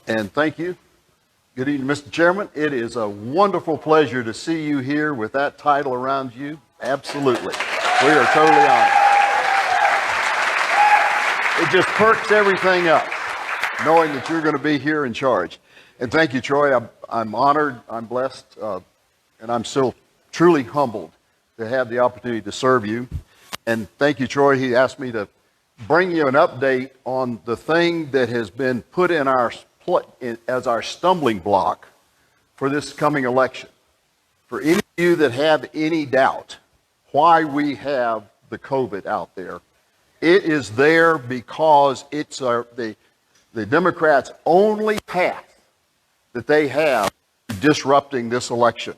And thank you. Good evening, Mr. Chairman. It is a wonderful pleasure to see you here with that title around you. Absolutely. We are totally honored. It just perks everything up, knowing that you're going to be here in charge. And thank you, Troy. I'm honored, I'm blessed, and I'm so truly humbled to have the opportunity to serve you. And thank you, Troy. He asked me to bring you an update on the thing that has been put in as our stumbling block for this coming election. For any of you that have any doubt why we have the COVID out there, it is there because it's the Democrats' only path that they have to disrupting this election.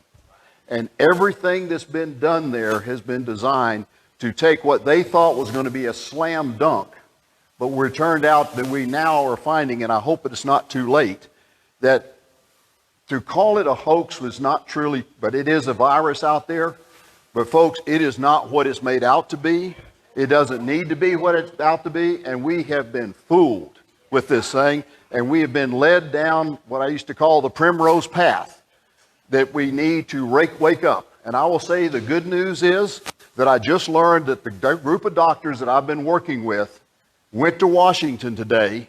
And everything that's been done there has been designed to take what they thought was going to be a slam dunk, but we're turned out that we now are finding, and I hope it's not too late, that to call it a hoax was not truly, but it is a virus out there. But folks, it is not what it's made out to be. It doesn't need to be what it's out to be, and we have been fooled with this thing, and we have been led down what I used to call the primrose path, that we need to wake up. And I will say the good news is that I just learned that the group of doctors that I've been working with went to Washington today,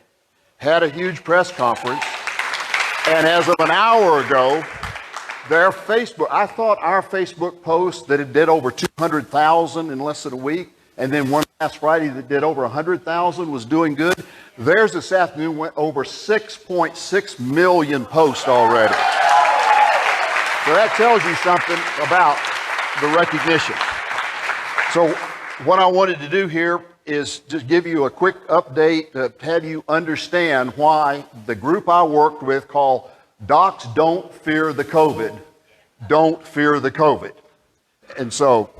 had a huge press conference, and as of an hour ago, their Facebook, I thought our Facebook post that it did over 200,000 in less than a week, and then one last Friday that did over 100,000 was doing good. Theirs this afternoon went over 6.6 million posts already. So that tells you something about the recognition. So what I wanted to do here is just give you a quick update to have you understand why the group I worked with called Docs Don't Fear the COVID, Don't Fear the COVID. And so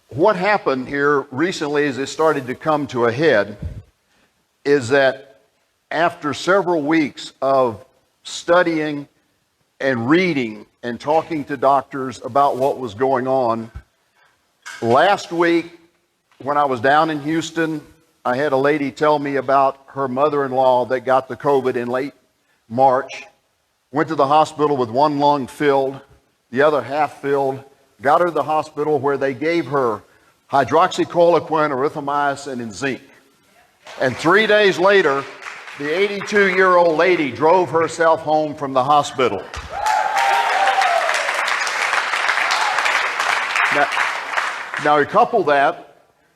what happened here recently as it started to come to a head is that after several weeks of studying and reading and talking to doctors about what was going on, last week when I was down in Houston, I had a lady tell me about her mother-in-law that got the COVID in late March, went to the hospital with one lung filled, the other half filled, got her to the hospital where they gave her hydroxychloroquine, erythromycin, and zinc. And 3 days later, the 82-year-old lady drove herself home from the hospital. Now you couple that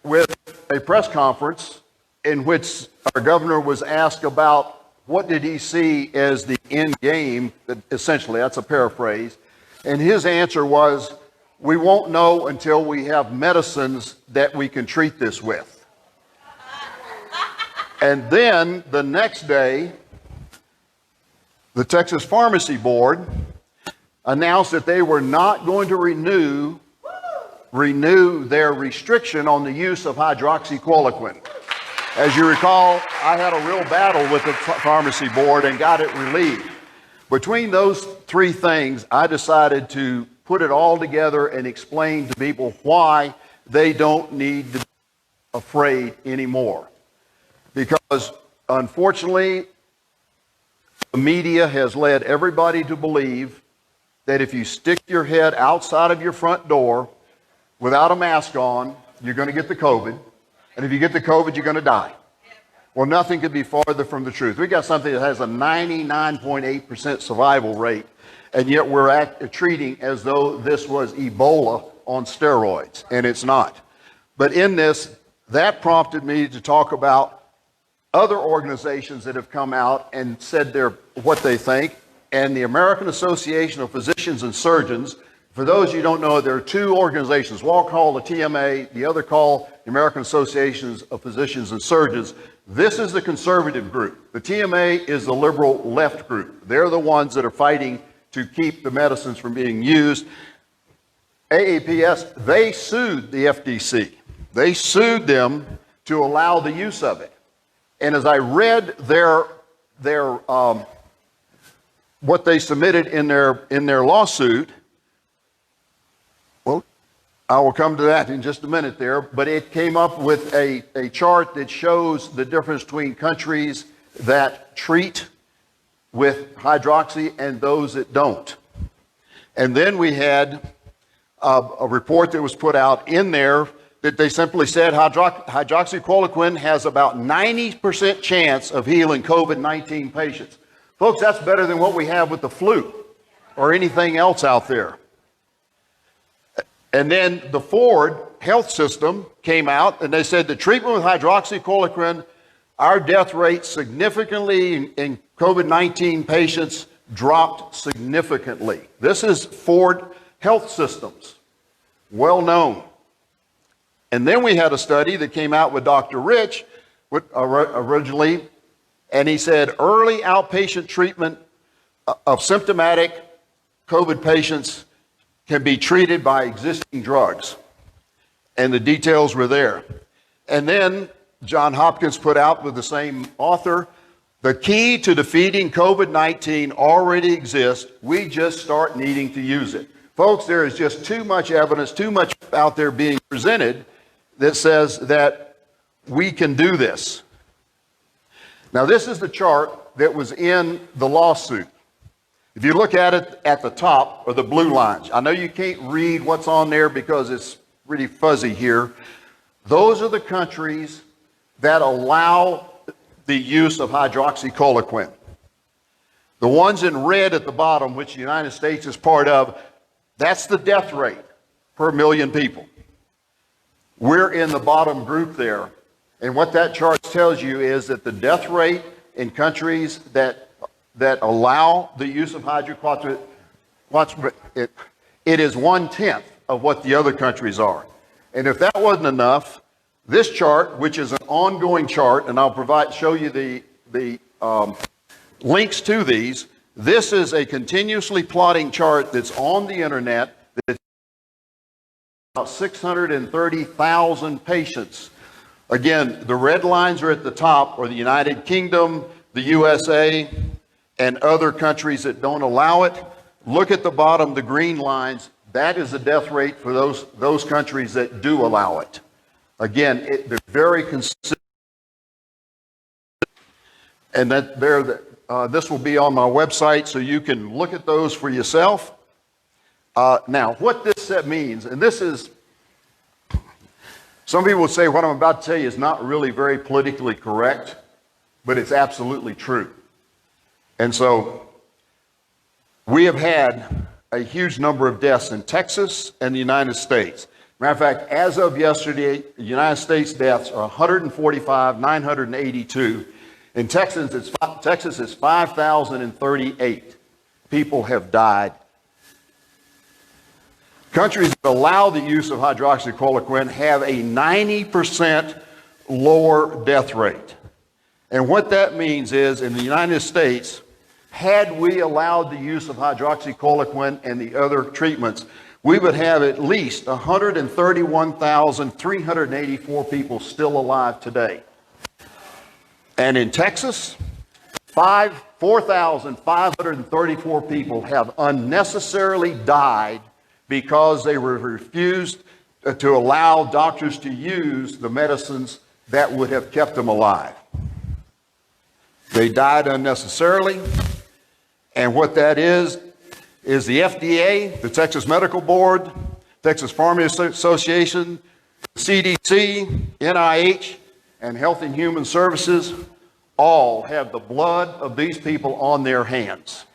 with a press conference in which our governor was asked about what did he see as the end game, essentially, that's a paraphrase, and his answer was, we won't know until we have medicines that we can treat this with. And then the next day, the Texas Pharmacy Board announced that they were not going to renew their restriction on the use of hydroxychloroquine. As you recall, I had a real battle with the Pharmacy Board and got it relieved. Between those three things, I decided to put it all together and explain to people why they don't need to be afraid anymore. Because unfortunately, the media has led everybody to believe that if you stick your head outside of your front door without a mask on, you're going to get the COVID. And if you get the COVID, you're going to die. Well, nothing could be farther from the truth. We got something that has a 99.8% survival rate, and yet we're treating as though this was Ebola on steroids, and it's not. But in this, that prompted me to talk about other organizations that have come out and said what they think, and the American Association of Physicians and Surgeons. For those of you who don't know, there are two organizations, one called the TMA, the other called the American Associations of Physicians and Surgeons. This is the conservative group. The TMA is the liberal left group. They're the ones that are fighting to keep the medicines from being used. AAPS, they sued the FDC. They sued them to allow the use of it. And as I read what they submitted in their lawsuit, well, I will come to that in just a minute there, but it came up with a chart that shows the difference between countries that treat with hydroxy and those that don't. And then we had a report that was put out in there that they simply said hydroxychloroquine has about 90% chance of healing COVID-19 patients. Folks, that's better than what we have with the flu or anything else out there. And then the Ford health system came out and they said the treatment with hydroxychloroquine, our death rate significantly in COVID-19 patients dropped significantly. This is Ford Health Systems, well known. And then we had a study that came out with Dr. Rich originally, and he said early outpatient treatment of symptomatic COVID patients can be treated by existing drugs. And the details were there. And then Johns Hopkins put out with the same author, the key to defeating COVID-19 already exists. We just start needing to use it. Folks, there is just too much evidence, too much out there being presented that says that we can do this. Now, this is the chart that was in the lawsuit. If you look at it at the top are the blue lines. I know you can't read what's on there because it's pretty fuzzy here. Those are the countries that allow the use of hydroxychloroquine. The ones in red at the bottom, which the United States is part of, that's the death rate per million people. We're in the bottom group there. And what that chart tells you is that the death rate in countries that allow the use of hydroxychloroquine, it is 1/10 of what the other countries are. And if that wasn't enough, this chart, which is an ongoing chart, and I'll show you the links to these. This is a continuously plotting chart that's on the internet. That's about 630,000 patients. Again, the red lines are at the top, or the United Kingdom, the USA, and other countries that don't allow it. Look at the bottom, the green lines. That is the death rate for those countries that do allow it. Again, they're very consistent. And this will be on my website, so you can look at those for yourself. Now, what this means, and this is, some people would say what I'm about to tell you is not really very politically correct, but it's absolutely true. And so we have had a huge number of deaths in Texas and the United States. Matter of fact, as of yesterday, the United States deaths are 145,982. In Texas, it's 5,038 people have died. Countries that allow the use of hydroxychloroquine have a 90% lower death rate. And what that means is, in the United States, had we allowed the use of hydroxychloroquine and the other treatments, we would have at least 131,384 people still alive today. And in Texas, 4,534 people have unnecessarily died because they were refused to allow doctors to use the medicines that would have kept them alive. They died unnecessarily. And what that is the FDA, the Texas Medical Board, Texas Pharmacy Association, CDC, NIH, and Health and Human Services all have the blood of these people on their hands.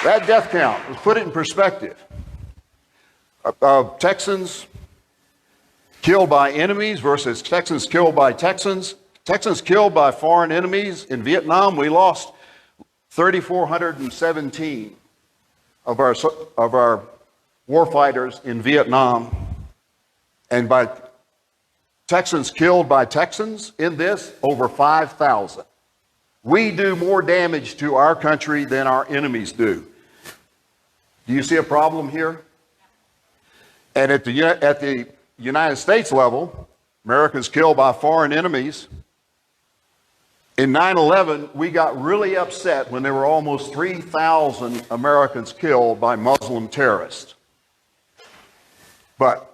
That death count, let's put it in perspective. Texans killed by enemies versus Texans killed by Texans. Texans killed by foreign enemies. In Vietnam, we lost 3,417 of our warfighters in Vietnam. And by Texans killed by Texans in this, over 5,000. We do more damage to our country than our enemies do. Do you see a problem here? And at the United States level, Americans killed by foreign enemies. In 9/11, we got really upset when there were almost 3,000 Americans killed by Muslim terrorists. But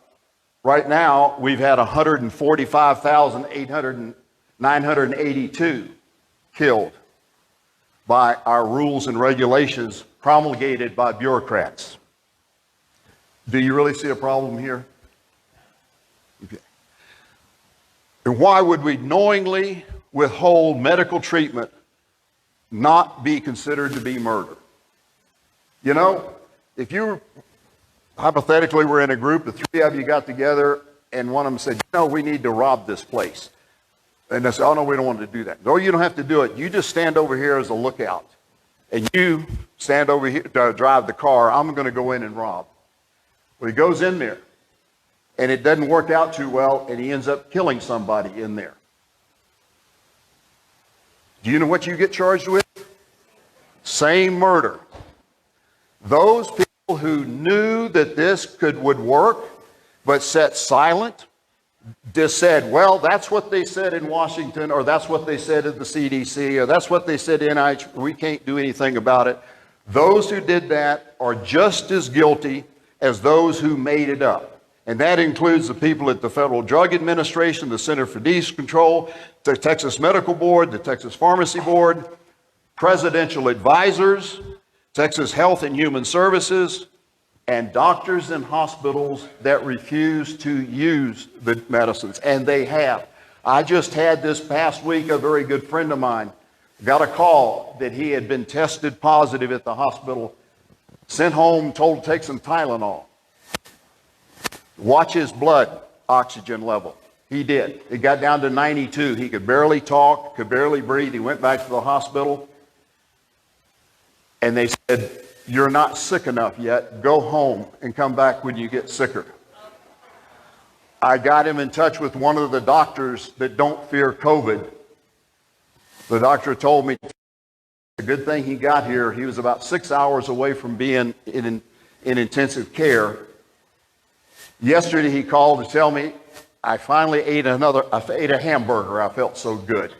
Right now, we've had 145,982 killed by our rules and regulations promulgated by bureaucrats. Do you really see a problem here? Okay. And why would we knowingly withhold medical treatment not be considered to be murder? You know, if you hypothetically were in a group, the three of you got together and one of them said, we need to rob this place. And they said, oh no, we don't want to do that. No, you don't have to do it. You just stand over here as a lookout. And you stand over here to drive the car. I'm going to go in and rob. Well, he goes in there and it doesn't work out too well and he ends up killing somebody in there. Do you know what you get charged with? Same murder. Those people who knew that this would work, but sat silent, just said, well, that's what they said in Washington, or that's what they said at the CDC, or that's what they said in NIH, we can't do anything about it. Those who did that are just as guilty as those who made it up. And that includes the people at the Federal Drug Administration, the Center for Disease Control, the Texas Medical Board, the Texas Pharmacy Board, presidential advisors, Texas Health and Human Services, and doctors and hospitals that refuse to use the medicines. And they have. I just had this past week, a very good friend of mine got a call that he had been tested positive at the hospital, sent home, told to take some Tylenol. Watch his blood oxygen level. He did. It got down to 92. He could barely talk, could barely breathe. He went back to the hospital. And they said, you're not sick enough yet. Go home and come back when you get sicker. I got him in touch with one of the doctors that don't fear COVID. The doctor told me, the good thing he got here, he was about 6 hours away from being in intensive care. Yesterday he called to tell me, I finally ate a hamburger. I felt so good.